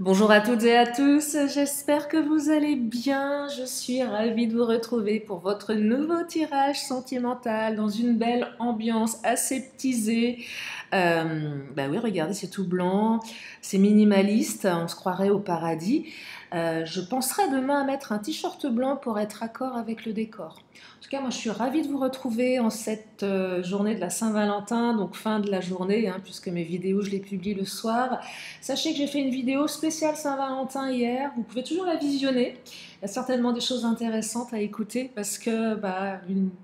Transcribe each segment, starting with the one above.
Bonjour à toutes et à tous, j'espère que vous allez bien. Je suis ravie de vous retrouver pour votre nouveau tirage sentimental dans une belle ambiance aseptisée. Bah oui, regardez, c'est tout blanc, c'est minimaliste, on se croirait au paradis. Je penserai demain à mettre un t-shirt blanc pour être accord avec le décor. En tout cas, moi je suis ravie de vous retrouver en cette journée de la Saint-Valentin, donc fin de la journée, hein, puisque mes vidéos je les publie le soir. Sachez que j'ai fait une vidéo spéciale Saint-Valentin hier, vous pouvez toujours la visionner. Il y a certainement des choses intéressantes à écouter parce que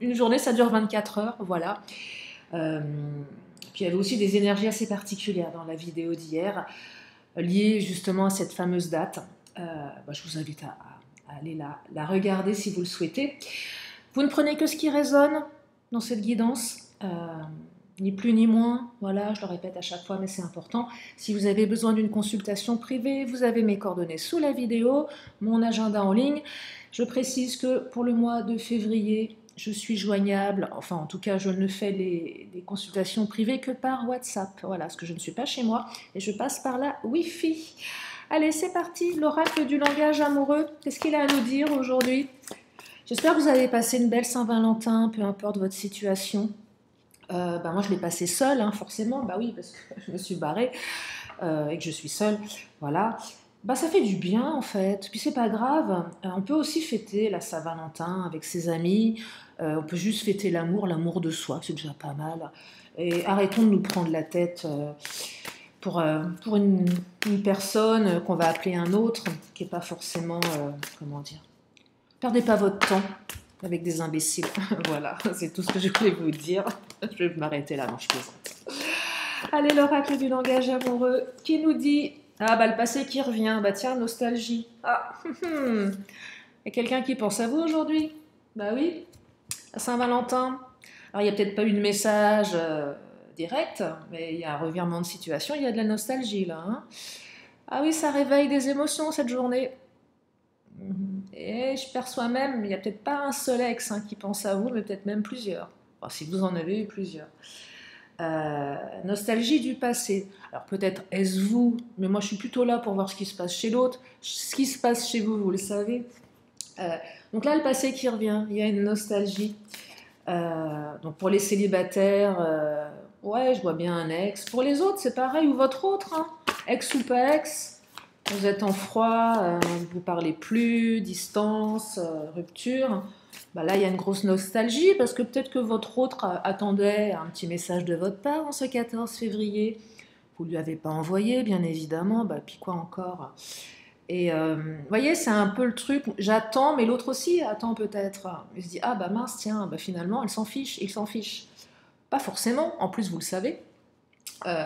une journée ça dure 24 heures, voilà. Euh, Puis il y avait aussi des énergies assez particulières dans la vidéo d'hier, liées justement à cette fameuse date. Je vous invite à aller la regarder si vous le souhaitez. Vous ne prenez que ce qui résonne dans cette guidance. Ni plus ni moins, voilà, je le répète à chaque fois, mais c'est important. Si vous avez besoin d'une consultation privée, vous avez mes coordonnées sous la vidéo, mon agenda en ligne. Je précise que pour le mois de février, je suis joignable, enfin en tout cas je ne fais les consultations privées que par WhatsApp, voilà, parce que je ne suis pas chez moi et je passe par la Wi-Fi. Allez, c'est parti, l'oracle du langage amoureux, qu'est-ce qu'il a à nous dire aujourd'hui? J'espère que vous avez passé une belle Saint-Valentin, peu importe votre situation. Moi je l'ai passé seule, hein, forcément, bah oui, parce que je me suis barrée et que je suis seule, voilà. Ça fait du bien en fait, puis c'est pas grave, on peut aussi fêter la Saint-Valentin avec ses amis, on peut juste fêter l'amour, l'amour de soi, c'est déjà pas mal. Et arrêtons de nous prendre la tête pour une personne qu'on va appeler un autre, qui n'est pas forcément, comment dire, perdez pas votre temps avec des imbéciles. Voilà, c'est tout ce que je voulais vous dire. Je vais m'arrêter là, non, je plaisante. Allez, l'oracle du langage amoureux qui nous dit ah, le passé qui revient, tiens, nostalgie. Ah, il y a quelqu'un qui pense à vous aujourd'hui? Bah oui, à Saint-Valentin. Alors, il n'y a peut-être pas eu de message direct, mais il y a un revirement de situation, il y a de la nostalgie là. Hein. Ah oui, ça réveille des émotions cette journée. Et je perçois même, il n'y a peut-être pas un seul ex qui pense à vous, mais peut-être même plusieurs. Enfin, si vous en avez eu plusieurs. Nostalgie du passé. Alors peut-être est-ce vous, mais moi je suis plutôt là pour voir ce qui se passe chez l'autre. Ce qui se passe chez vous, vous le savez. Donc là, le passé qui revient, il y a une nostalgie. Donc pour les célibataires, ouais, je vois bien un ex. Pour les autres, c'est pareil, ou votre autre, hein. Ex ou pas ex. Vous êtes en froid, vous parlez plus, distance, rupture. Là, il y a une grosse nostalgie parce que peut-être que votre autre attendait un petit message de votre part en ce 14 février. Vous ne lui avez pas envoyé, bien évidemment. Puis quoi encore? Et vous voyez, c'est un peu le truc. J'attends, mais l'autre aussi attend peut-être. Il se dit ah mince, tiens, finalement, elle s'en fiche, il s'en fiche. Pas forcément. En plus, vous le savez. Euh,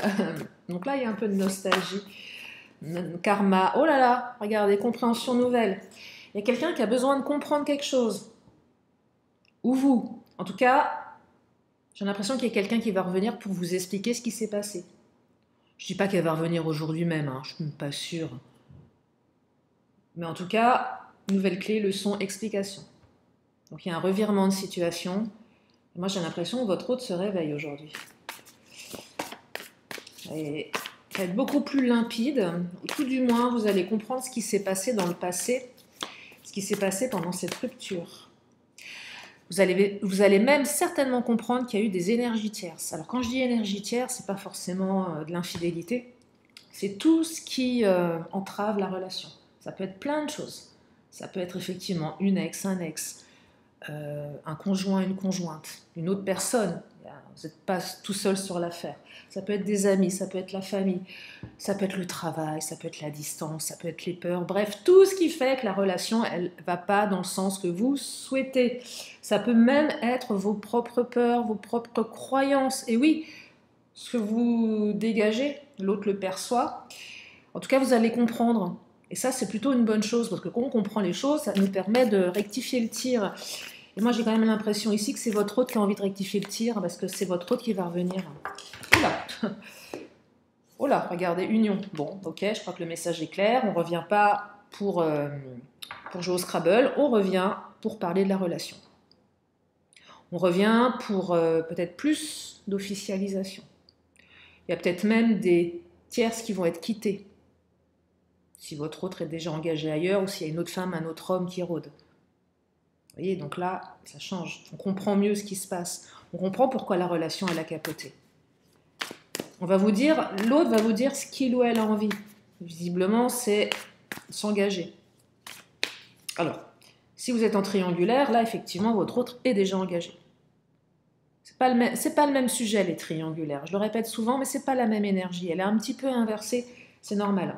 donc là, il y a un peu de nostalgie. Karma, oh là là, regardez, compréhension nouvelle. Il y a quelqu'un qui a besoin de comprendre quelque chose. Ou vous. En tout cas, j'ai l'impression qu'il y a quelqu'un qui va revenir pour vous expliquer ce qui s'est passé. Je ne dis pas qu'elle va revenir aujourd'hui même, je ne suis même pas sûre. Mais en tout cas, nouvelle clé, leçon, explication. Donc il y a un revirement de situation. Et moi j'ai l'impression que votre hôte se réveille aujourd'hui. Et ça va être beaucoup plus limpide, ou tout du moins vous allez comprendre ce qui s'est passé dans le passé, ce qui s'est passé pendant cette rupture. Vous allez même certainement comprendre qu'il y a eu des énergies tierces. Alors quand je dis énergie tierce, c'est pas forcément de l'infidélité, c'est tout ce qui entrave la relation. Ça peut être plein de choses. Ça peut être effectivement une ex, un ex, un conjoint, une conjointe, une autre personne. Vous n'êtes pas tout seul sur l'affaire. Ça peut être des amis, ça peut être la famille, ça peut être le travail, ça peut être la distance, ça peut être les peurs. Bref, tout ce qui fait que la relation, elle ne va pas dans le sens que vous souhaitez. Ça peut même être vos propres peurs, vos propres croyances. Et oui, ce que vous dégagez, l'autre le perçoit. En tout cas, vous allez comprendre. Et ça, c'est plutôt une bonne chose, parce que quand on comprend les choses, ça nous permet de rectifier le tir. Et moi, j'ai quand même l'impression ici que c'est votre hôte qui a envie de rectifier le tir, parce que c'est votre hôte qui va revenir. Oula. Oh là, regardez, union. Bon, ok, je crois que le message est clair. On ne revient pas pour jouer au Scrabble, on revient pour parler de la relation. On revient pour peut-être plus d'officialisation. Il y a peut-être même des tierces qui vont être quittées. Si votre autre est déjà engagé ailleurs ou s'il y a une autre femme, un autre homme qui rôde. Vous voyez, donc là, ça change. On comprend mieux ce qui se passe. On comprend pourquoi la relation, elle a capoté. On va vous dire, l'autre va vous dire ce qu'il ou elle a envie. Visiblement, c'est s'engager. Alors, si vous êtes en triangulaire, là, effectivement, votre autre est déjà engagé. C'est pas le même sujet, les triangulaires. Je le répète souvent, mais c'est pas la même énergie. Elle est un petit peu inversée, c'est normal.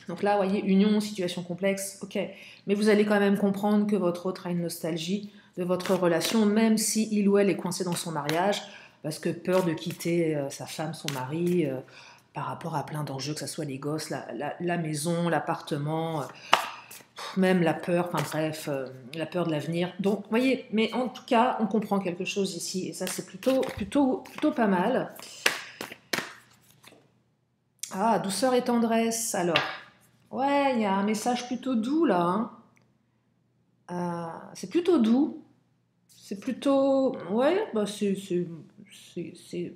Donc là, vous voyez, union, situation complexe, ok. Mais vous allez quand même comprendre que votre autre a une nostalgie de votre relation, même si il ou elle est coincé dans son mariage, parce que peur de quitter sa femme, son mari, par rapport à plein d'enjeux, que ce soit les gosses, la maison, l'appartement, même la peur, enfin bref, la peur de l'avenir. Donc, vous voyez, mais en tout cas, on comprend quelque chose ici, et ça, c'est plutôt pas mal. Ah, douceur et tendresse, alors. Ouais, il y a un message plutôt doux, là. Hein. C'est plutôt doux. C'est plutôt... Ouais, bah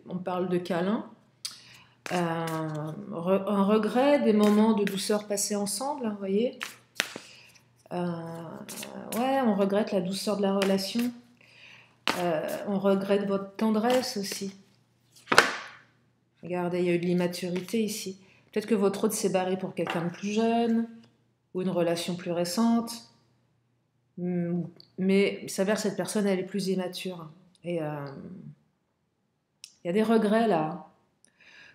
on parle de câlin. Un regret des moments de douceur passés ensemble, vous voyez. Ouais, on regrette la douceur de la relation. On regrette votre tendresse aussi. Regardez, il y a eu de l'immaturité ici. Peut-être que votre autre s'est barré pour quelqu'un de plus jeune ou une relation plus récente. Mais il s'avère que cette personne, elle est plus immature. Et il y a des regrets là.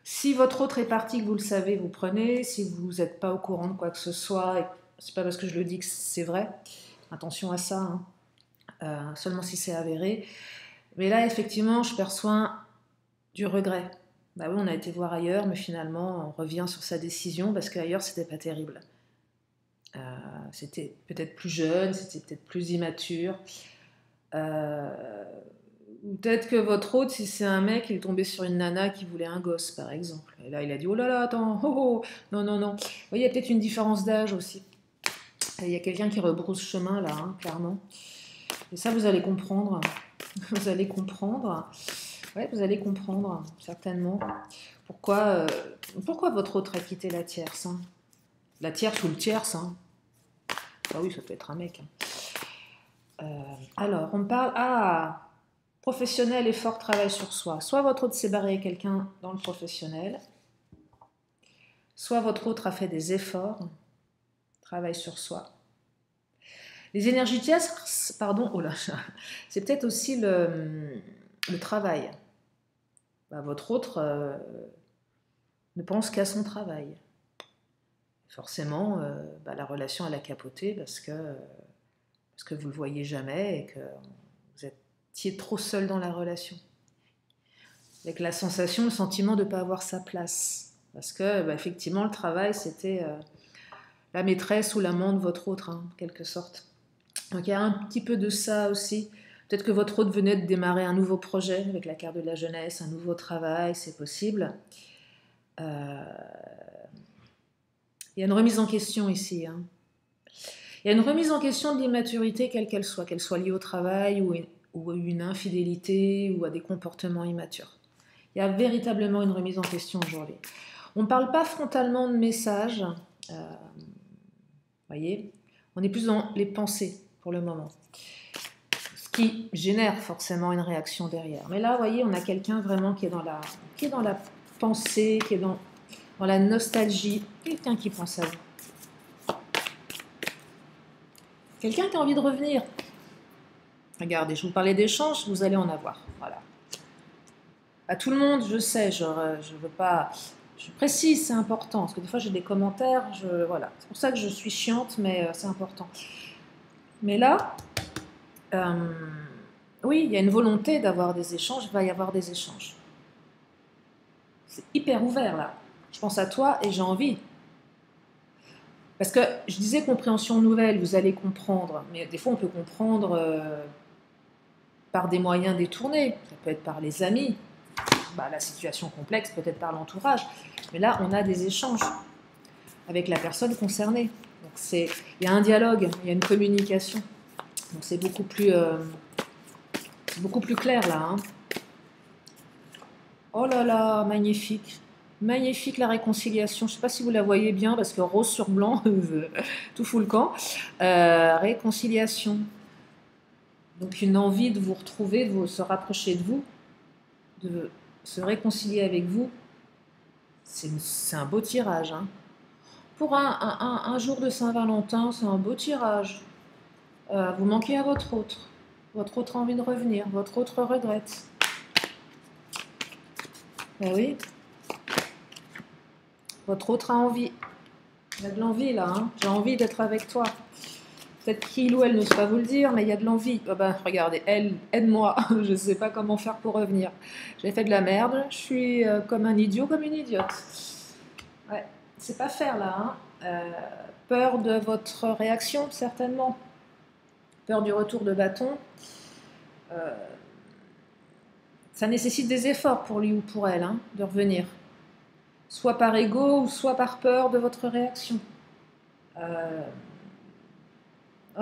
Si votre autre est parti, que vous le savez, vous prenez. Si vous n'êtes pas au courant de quoi que ce soit, c'est pas parce que je le dis que c'est vrai. Attention à ça. Hein. Seulement si c'est avéré. Mais là, effectivement, je perçois du regret. Bah oui, on a été voir ailleurs, mais finalement, on revient sur sa décision parce qu'ailleurs, c'était pas terrible. C'était peut-être plus jeune, c'était peut-être plus immature. Ou peut-être que votre autre, si c'est un mec, il est tombé sur une nana qui voulait un gosse, par exemple. Et là, il a dit, oh là là, attends, oh, oh, non, non, non. Vous voyez, il y a peut-être une différence d'âge aussi. Et il y a quelqu'un qui rebrousse chemin, là, hein, clairement. Et ça, vous allez comprendre. Vous allez comprendre. Ouais, vous allez comprendre, certainement. Pourquoi votre autre a quitté la tierce, hein. La tierce ou le tierce, hein. Ah oui, ça peut être un mec. Alors, on parle... Ah, professionnel et fort travail sur soi. Soit votre autre s'est barré avec quelqu'un dans le professionnel, soit votre autre a fait des efforts, travail sur soi. Les énergies tierces, pardon, oh là, c'est peut-être aussi le travail. Bah, votre autre ne pense qu'à son travail. Forcément, bah, la relation elle a capoté parce que vous ne le voyez jamais et que vous étiez trop seul dans la relation. Avec la sensation, le sentiment de ne pas avoir sa place. Parce que, bah, effectivement, le travail, c'était la maîtresse ou l'amant de votre autre, hein, en quelque sorte. Donc il y a un petit peu de ça aussi. Peut-être que votre autre venait de démarrer un nouveau projet avec la carte de la jeunesse, un nouveau travail, c'est possible. Il y a une remise en question ici. Hein. Il y a une remise en question de l'immaturité, quelle qu'elle soit liée au travail ou à une infidélité ou à des comportements immatures. Il y a véritablement une remise en question aujourd'hui. On ne parle pas frontalement de messages, voyez, on est plus dans les pensées pour le moment. Ce qui génère forcément une réaction derrière. Mais là, vous voyez, on a quelqu'un vraiment qui est dans la pensée, qui est dans la nostalgie. Quelqu'un qui pense à vous. Quelqu'un qui a envie de revenir. Regardez, je vous parlais d'échanges, vous allez en avoir. Voilà. À tout le monde, je sais, je veux pas... Je précise, c'est important, parce que des fois j'ai des commentaires, voilà. C'est pour ça que je suis chiante, mais c'est important. Mais là, oui, il y a une volonté d'avoir des échanges, il va y avoir des échanges. C'est hyper ouvert là. Je pense à toi et j'ai envie. Parce que je disais compréhension nouvelle, vous allez comprendre, mais des fois on peut comprendre par des moyens détournés. Ça peut être par les amis, bah, la situation complexe, peut-être par l'entourage. Mais là, on a des échanges avec la personne concernée. Donc il y a un dialogue, il y a une communication. Donc c'est beaucoup plus clair là. Hein. Oh là là, magnifique. Magnifique la réconciliation. Je ne sais pas si vous la voyez bien parce que rose sur blanc, tout fout le camp. Réconciliation. Donc une envie de vous retrouver, de se rapprocher de vous, de se réconcilier avec vous. C'est un beau tirage. Hein. Pour un jour de Saint-Valentin, c'est un beau tirage. Vous manquez à votre autre. Votre autre a envie de revenir. Votre autre regrette. Ben oui. Votre autre a envie. Il y a de l'envie là. Hein. J'ai envie d'être avec toi. Peut-être qu'il ou elle n'ose pas vous le dire, mais il y a de l'envie. Oh ben, regardez, elle, aide-moi. Je ne sais pas comment faire pour revenir. J'ai fait de la merde. Je suis comme un idiot, comme une idiote. Ouais, c'est pas faire là. Hein. Peur de votre réaction, certainement. Peur du retour de bâton. Ça nécessite des efforts pour lui ou pour elle hein, de revenir. Soit par ego ou soit par peur de votre réaction. Il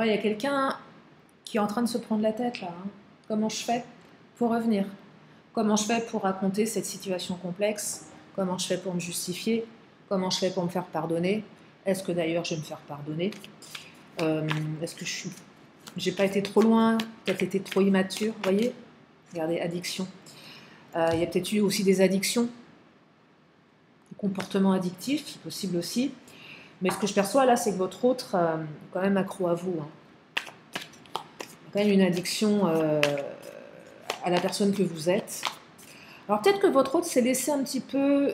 y a quelqu'un qui est en train de se prendre la tête là. Hein. Comment je fais pour revenir? Comment je fais pour raconter cette situation complexe? Comment je fais pour me justifier? Comment je fais pour me faire pardonner? Est-ce que d'ailleurs je vais me faire pardonner? Est-ce que j'ai pas été trop loin? Peut-être été trop immature? Vous voyez? Regardez, addiction. Il y a peut-être eu aussi des addictions, des comportements addictifs, c'est possible aussi. Mais ce que je perçois là, c'est que votre autre est quand même accro à vous. Hein. Il y a quand même une addiction à la personne que vous êtes. Alors peut-être que votre autre s'est laissé un petit peu,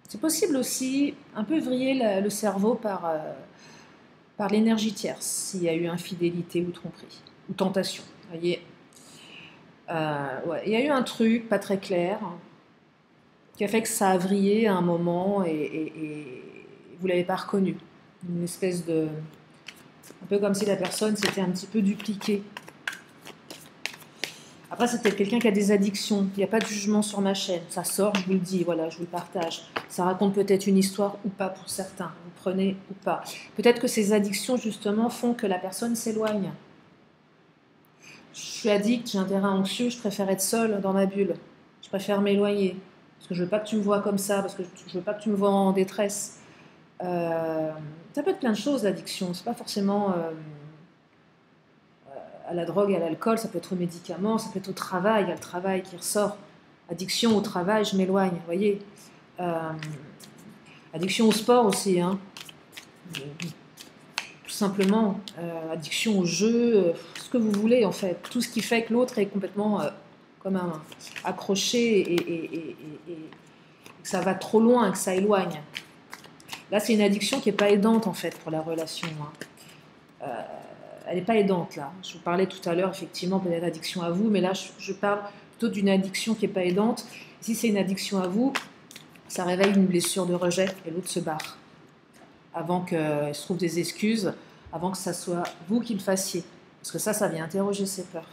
c'est possible aussi, un peu vriller le cerveau par l'énergie tierce, s'il y a eu infidélité ou tromperie, ou tentation. Vous voyez, ouais, il y a eu un truc pas très clair qui a fait que ça a vrillé à un moment et vous ne l'avez pas reconnu. Une espèce de... Un peu comme si la personne s'était un petit peu dupliquée. Après, c'est peut-être quelqu'un qui a des addictions. Il n'y a pas de jugement sur ma chaîne. Ça sort, je vous le dis, voilà, je vous le partage. Ça raconte peut-être une histoire ou pas pour certains. Vous prenez ou pas. Peut-être que ces addictions, justement, font que la personne s'éloigne. Je suis addict, j'ai un terrain anxieux, je préfère être seule dans ma bulle. Je préfère m'éloigner. Parce que je veux pas que tu me vois comme ça, parce que je veux pas que tu me vois en détresse. Ça peut être plein de choses, l'addiction. C'est pas forcément à la drogue, à l'alcool, ça peut être aux médicaments, ça peut être au travail, il y a le travail qui ressort. Addiction au travail, je m'éloigne, vous voyez. Addiction au sport aussi, hein. Tout simplement. Addiction au jeu, ce que vous voulez en fait. Tout ce qui fait que l'autre est complètement comme accroché et que ça va trop loin, que ça éloigne. Là, c'est une addiction qui n'est pas aidante en fait pour la relation. Hein. Elle n'est pas aidante là. Je vous parlais tout à l'heure effectivement peut-être d'addiction à vous, mais là je parle plutôt d'une addiction qui n'est pas aidante. Si c'est une addiction à vous, ça réveille une blessure de rejet et l'autre se barre. Avant qu'elle se trouve des excuses, avant que ça soit vous qui le fassiez. Parce que ça vient interroger ses peurs.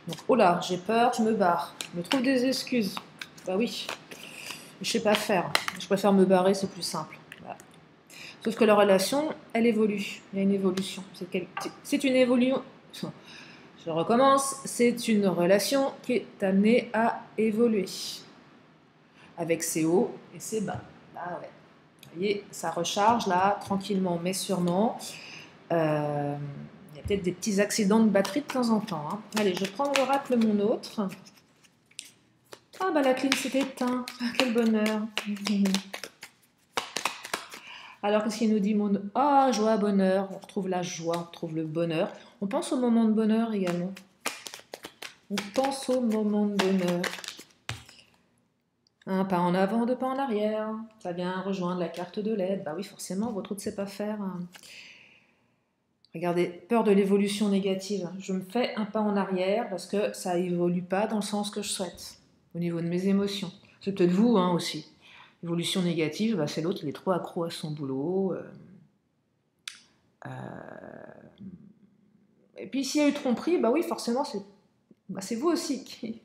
Donc, oh là, j'ai peur, je me barre. Je me trouve des excuses. Bah oui, je sais pas faire. Je préfère me barrer, c'est plus simple. Voilà. Sauf que la relation, elle évolue. Il y a une évolution. C'est une évolution. Je recommence. C'est une relation qui est amenée à évoluer. Avec ses hauts et ses bas. Ah ouais. Vous voyez, ça recharge là, tranquillement, mais sûrement. Il y a peut-être des petits accidents de batterie de temps en temps. Hein. Allez, je prends l'oracle mon autre. Ah bah la clim s'est éteinte. Quel bonheur. Alors qu'est-ce qu'il nous dit mon... Ah, joie, bonheur. On retrouve la joie, on retrouve le bonheur. On pense au moment de bonheur également. On pense au moment de bonheur. Un pas en avant, deux pas en arrière. Ça vient rejoindre la carte de l'aide. Bah oui, forcément, votre autre ne sait pas faire. Regardez, peur de l'évolution négative. Je me fais un pas en arrière parce que ça évolue pas dans le sens que je souhaite, au niveau de mes émotions. C'est peut-être vous hein, aussi. Évolution négative, bah, c'est l'autre, il est trop accro à son boulot. Et puis s'il y a eu tromperie, bah oui, forcément, c'est vous aussi qui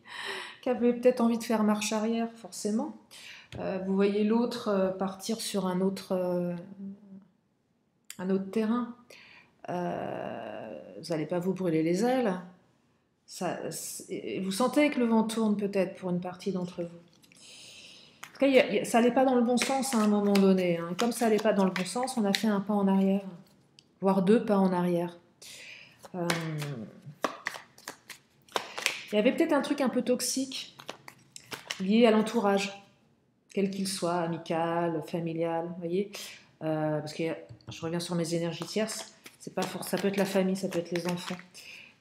avez peut-être envie de faire marche arrière, forcément. Vous voyez l'autre partir sur un autre terrain. Vous n'allez pas vous brûler les ailes. Vous sentez que le vent tourne peut-être pour une partie d'entre vous. cas, ça n'allait pas dans le bon sens à un moment donné. Hein. Comme ça n'allait pas dans le bon sens, on a fait un pas en arrière, voire 2 pas en arrière. Il y avait peut-être un truc un peu toxique lié à l'entourage, quel qu'il soit, amical, familial, vous voyez. Parce que je reviens sur mes énergies tierces, c'est pas ça peut être la famille, ça peut être les enfants.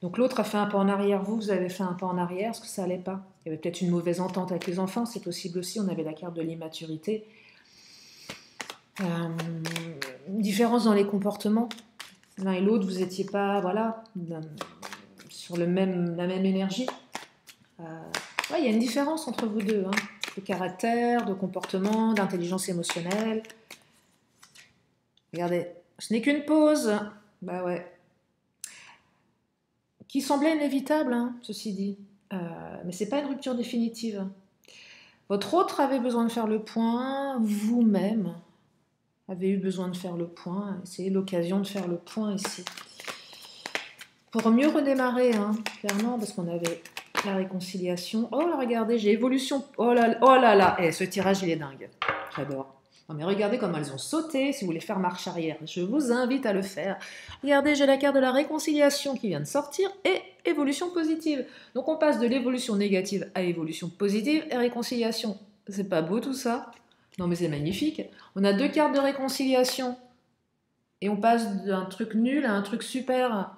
Donc l'autre a fait un pas en arrière, vous avez fait un pas en arrière, parce que ça allait pas. Il y avait peut-être une mauvaise entente avec les enfants, c'est possible aussi, on avait la carte de l'immaturité. Une différence dans les comportements. L'un et l'autre, vous n'étiez pas, voilà, sur la même énergie. Ouais, il y a une différence entre vous deux, hein, de caractère, de comportement, d'intelligence émotionnelle. Regardez, ce n'est qu'une pause. Bah ouais. Qui semblait inévitable, hein, ceci dit. Mais c'est pas une rupture définitive. Votre autre avait besoin de faire le point, vous-même avez eu besoin de faire le point, c'est l'occasion de faire le point ici. Pour mieux redémarrer, hein, clairement, parce qu'on avait la réconciliation. Oh là, regardez, j'ai évolution. Oh là là, ce tirage, il est dingue. J'adore. Non mais regardez comme elles ont sauté, si vous voulez faire marche arrière. Je vous invite à le faire. Regardez, j'ai la carte de la réconciliation qui vient de sortir et évolution positive. Donc on passe de l'évolution négative à l'évolution positive et réconciliation. C'est pas beau tout ça? Non mais c'est magnifique. On a 2 cartes de réconciliation et on passe d'un truc nul à un truc super.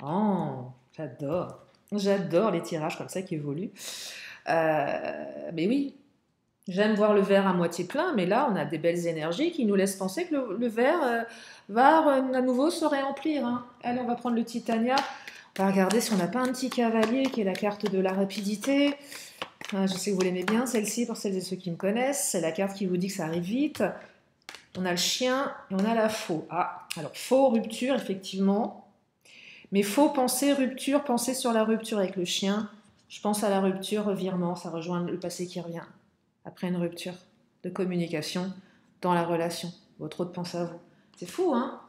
Oh, j'adore. J'adore les tirages comme ça qui évoluent. Mais oui, j'aime voir le verre à moitié plein, mais là, on a des belles énergies qui nous laissent penser que le verre va à nouveau se réemplir. Hein. Allez, on va prendre le Titania. On va regarder si on n'a pas un petit cavalier qui est la carte de la rapidité. Je sais que vous l'aimez bien, celle-ci, pour celles et ceux qui me connaissent. C'est la carte qui vous dit que ça arrive vite. On a le chien et on a la faux. Ah, alors faux, rupture, effectivement. Mais faux, penser rupture, penser sur la rupture avec le chien. Je pense à la rupture, revirement, ça rejoint le passé qui revient. Après une rupture de communication dans la relation. Votre autre pense à vous. C'est fou, hein?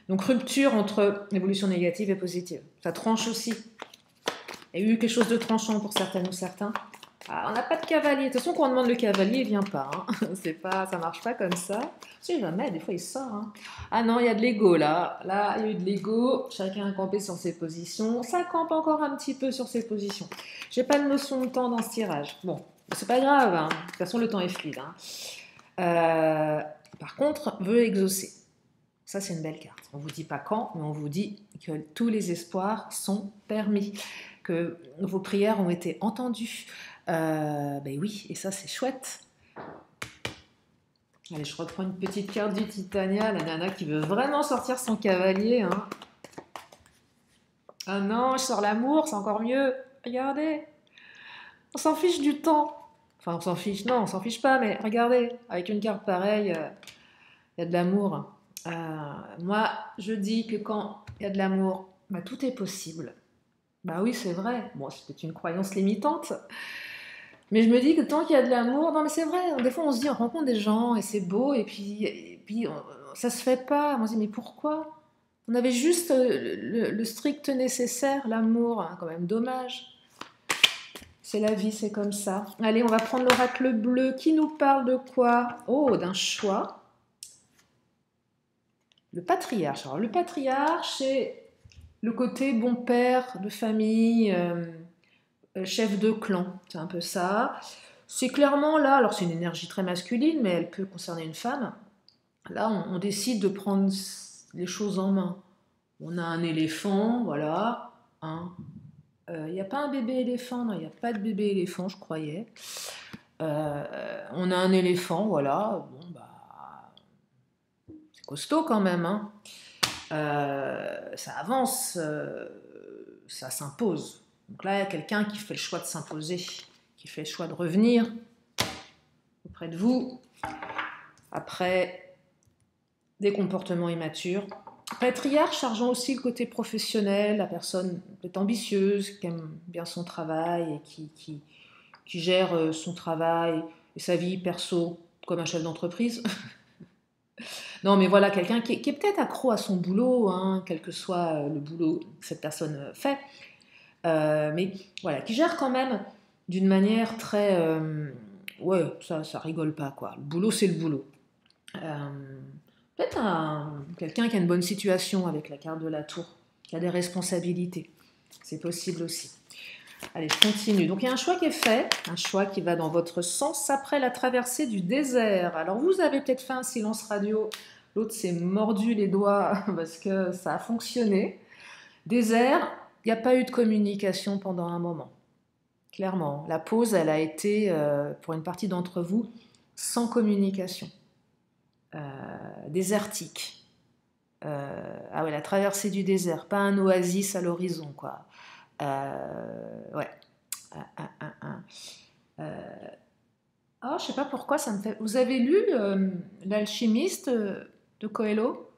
Donc rupture entre évolution négative et positive. Ça tranche aussi. Il y a eu quelque chose de tranchant pour certaines ou certains. Ah, on n'a pas de cavalier. De toute façon, quand on demande le cavalier, il ne vient pas. Hein. Ça marche pas comme ça. Si jamais, des fois, il sort. Hein. Ah non, il y a de l'ego là. Là, il y a eu de l'ego. Chacun a campé sur ses positions. Ça campe encore un petit peu sur ses positions. J'ai pas de notion de temps dans ce tirage. Bon, c'est pas grave. Hein. De toute façon, le temps est fluide. Hein. Par contre, veut exaucer. Ça, c'est une belle carte. On ne vous dit pas quand, mais on vous dit que tous les espoirs sont permis, que vos prières ont été entendues. Ben oui, et ça, c'est chouette. Allez, je reprends une petite carte du Titania, la nana qui veut vraiment sortir son cavalier. Hein. Ah non, je sors l'amour, c'est encore mieux. Regardez, on s'en fiche du temps. Enfin, on s'en fiche, non, on s'en fiche pas, mais regardez, avec une carte pareille, il y a de l'amour. Moi, je dis que quand il y a de l'amour, bah, tout est possible. Bah oui, c'est vrai. Bon, c'est peut-être une croyance limitante. Mais je me dis que tant qu'il y a de l'amour, non mais c'est vrai, des fois on se dit, on rencontre des gens et c'est beau, et puis ça se fait pas. On se dit, mais pourquoi? On avait juste le strict nécessaire, l'amour, hein, quand même, dommage. C'est la vie, c'est comme ça. Allez, on va prendre l'oracle bleu qui nous parle de quoi? Oh, d'un choix. Le patriarche. Alors, le patriarche, c'est le côté bon père de famille, chef de clan, c'est un peu ça. C'est clairement là, alors c'est une énergie très masculine, mais elle peut concerner une femme. Là, on décide de prendre les choses en main. On a un éléphant, voilà. Il n'y a pas un bébé éléphant, non, il n'y a pas de bébé éléphant, je croyais. On a un éléphant, voilà. Bon, bah, c'est costaud quand même, hein. Ça avance, ça s'impose. Donc là, il y a quelqu'un qui fait le choix de s'imposer, qui fait le choix de revenir auprès de vous, après des comportements immatures. Patriarche, chargeant aussi le côté professionnel, la personne est ambitieuse, qui aime bien son travail et qui gère son travail et sa vie perso comme un chef d'entreprise. Non, mais voilà, quelqu'un qui est peut-être accro à son boulot, hein, quel que soit le boulot que cette personne fait, mais voilà, qui gère quand même d'une manière très Ouais, ça rigole pas, quoi. Le boulot, c'est le boulot. Euh, Peut-être quelqu'un qui a une bonne situation avec la carte de la tour, qui a des responsabilités. C'est possible aussi. Allez, je continue. Donc il y a un choix qui est fait, un choix qui va dans votre sens après la traversée du désert. Alors vous avez peut-être fait un silence radio, l'autre s'est mordu les doigts parce que ça a fonctionné. Désert, il n'y a pas eu de communication pendant un moment. Clairement, la pause, elle a été, pour une partie d'entre vous, sans communication. Désertique. Ah ouais, la traversée du désert, pas un oasis à l'horizon, quoi. Ouais. Ah, je sais pas pourquoi ça me fait. Vous avez lu L'Alchimiste de Coelho?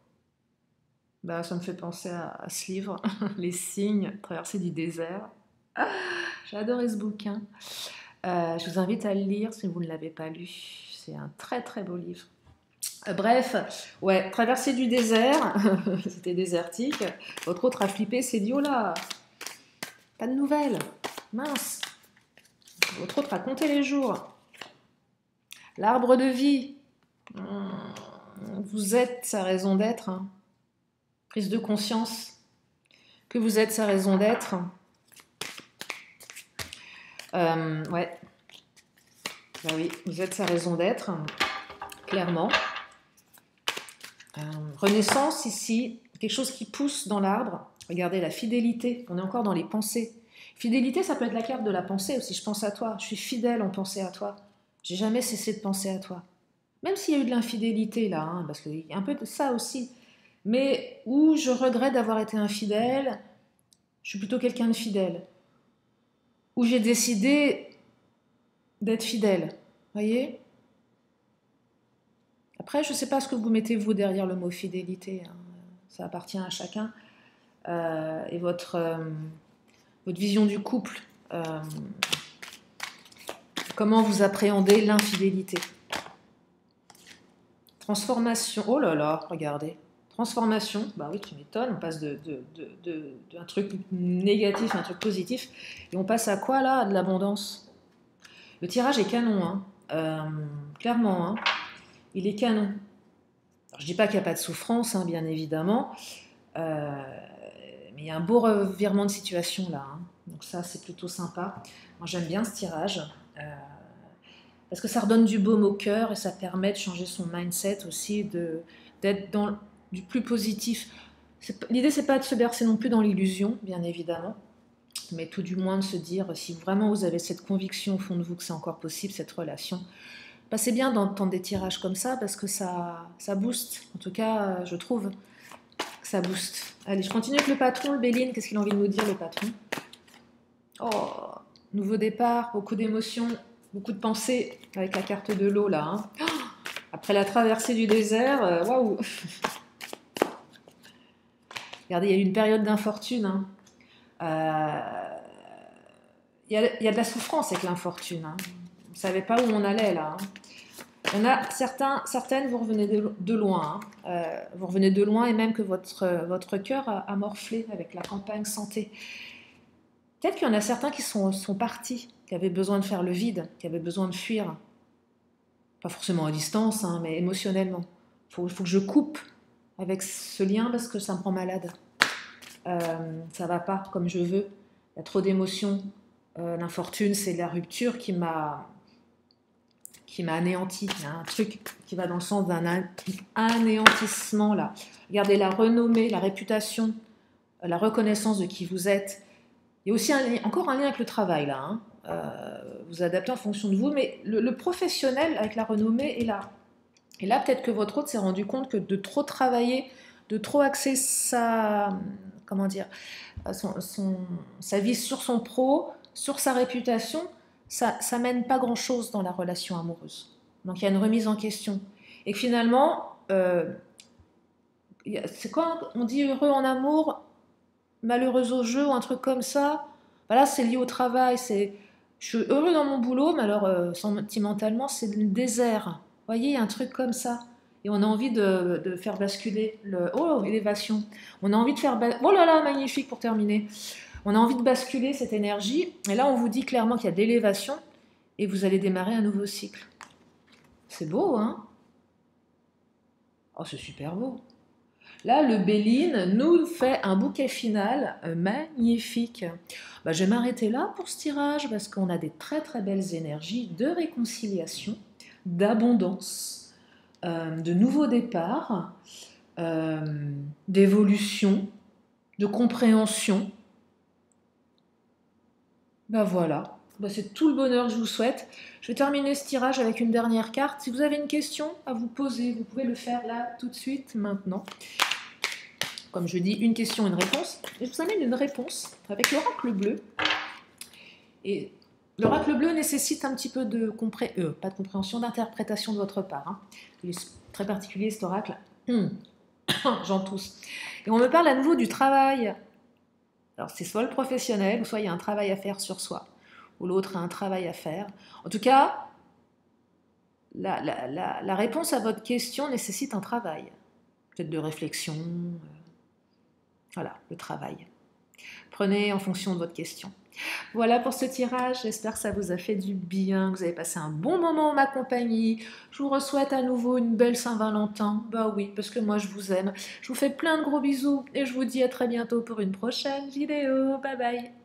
Bah, ça me fait penser à ce livre, Les signes, traversée du désert. Ah, j'ai adoré ce bouquin. Je vous invite à le lire si vous ne l'avez pas lu. C'est un très très beau livre. Bref, ouais, traversée du désert, c'était désertique. Votre autre a flippé, s'est dit oh là, pas de nouvelles, mince. Votre autre a compté les jours. L'arbre de vie, vous êtes sa raison d'être. Hein. Prise de conscience que vous êtes sa raison d'être. Ouais, bah oui, vous êtes sa raison d'être, clairement. Renaissance ici, quelque chose qui pousse dans l'arbre. Regardez la fidélité, on est encore dans les pensées. Fidélité, ça peut être la carte de la pensée aussi. Je pense à toi, je suis fidèle en pensée à toi. J'ai jamais cessé de penser à toi. Même s'il y a eu de l'infidélité là, hein, parce qu'il y a un peu de ça aussi. Mais où je regrette d'avoir été infidèle, je suis plutôt quelqu'un de fidèle. Où j'ai décidé d'être fidèle. Voyez? Après, je ne sais pas ce que vous mettez vous derrière le mot fidélité. Hein. Ça appartient à chacun. Et votre vision du couple. Comment vous appréhendez l'infidélité. Transformation. Oh là là, regardez. Transformation. Bah oui, tu m'étonnes. On passe d'un truc négatif à un truc positif. Et on passe à quoi là? À de l'abondance. Le tirage est canon. Hein. Clairement. Hein. Il est canon. Alors, je ne dis pas qu'il n'y a pas de souffrance, hein, bien évidemment. Mais il y a un beau revirement de situation là. Hein. Donc ça, c'est plutôt sympa. Moi, j'aime bien ce tirage. Parce que ça redonne du baume au cœur et ça permet de changer son mindset aussi, d'être dans du plus positif. L'idée, c'est pas de se bercer non plus dans l'illusion, bien évidemment, mais tout du moins de se dire, si vraiment vous avez cette conviction au fond de vous que c'est encore possible, cette relation, bah c'est bien d'entendre des tirages comme ça parce que ça booste. En tout cas, je trouve que ça booste. Allez, je continue avec le patron, le Béline. Qu'est-ce qu'il a envie de nous dire, le patron? Oh, nouveau départ, beaucoup d'émotions. Beaucoup de pensées avec la carte de l'eau là. Hein. Après la traversée du désert, waouh! Regardez, il y a eu une période d'infortune. Hein. Il y a de la souffrance avec l'infortune. Hein. On ne savait pas où on allait là. Hein. On a certaines, vous revenez de loin. Hein. Vous revenez de loin et même que votre cœur a morflé avec la campagne santé. Peut-être qu'il y en a certains qui sont partis, qui avaient besoin de faire le vide, qui avaient besoin de fuir. Pas forcément à distance, hein, mais émotionnellement. Il faut que je coupe avec ce lien parce que ça me rend malade. Ça va pas comme je veux. Il y a trop d'émotions. L'infortune, c'est la rupture qui m'a anéanti. Il y a un truc qui va dans le sens d'un anéantissement là. Regardez la renommée, la réputation, la reconnaissance de qui vous êtes. Il y a aussi encore un lien avec le travail là. Hein. Vous adaptez en fonction de vous, mais le professionnel avec la renommée est là. Et là, peut-être que votre hôte s'est rendu compte que de trop travailler, de trop axer sa vie sur son pro, sur sa réputation, ça mène pas grand-chose dans la relation amoureuse. Donc il y a une remise en question. Et que finalement, c'est quoi? On dit heureux en amour, malheureuse au jeu ou un truc comme ça. Voilà, c'est lié au travail. Je suis heureux dans mon boulot, mais alors sentimentalement, c'est le désert. Vous voyez, il y a un truc comme ça. Et on a envie de faire basculer Oh, élévation. On a envie de faire... Oh là là, magnifique pour terminer. On a envie de basculer cette énergie. Et là, on vous dit clairement qu'il y a de l'élévation. et vous allez démarrer un nouveau cycle. C'est beau, hein? Oh, c'est super beau. Là, le Béline nous fait un bouquet final magnifique. Bah, je vais m'arrêter là pour ce tirage parce qu'on a des très très belles énergies de réconciliation, d'abondance, de nouveaux départs, d'évolution, de compréhension. Ben voilà, ben c'est tout le bonheur que je vous souhaite. Je vais terminer ce tirage avec une dernière carte. Si vous avez une question à vous poser, vous pouvez le faire là, tout de suite, maintenant. Comme je dis, une question, une réponse. Et je vous amène une réponse avec l'oracle bleu. Et l'oracle bleu nécessite un petit peu de pas de compréhension, d'interprétation de votre part. Hein. Il est très particulier cet oracle. J'en tousse. Et on me parle à nouveau du travail. Alors c'est soit le professionnel, ou soit il y a un travail à faire sur soi, ou l'autre a un travail à faire. En tout cas, la réponse à votre question nécessite un travail, peut-être de réflexion, voilà, le travail. Prenez en fonction de votre question. Voilà pour ce tirage, j'espère que ça vous a fait du bien, que vous avez passé un bon moment en ma compagnie. Je vous souhaite à nouveau une belle Saint-Valentin. Bah oui, parce que moi je vous aime. Je vous fais plein de gros bisous et je vous dis à très bientôt pour une prochaine vidéo. Bye bye.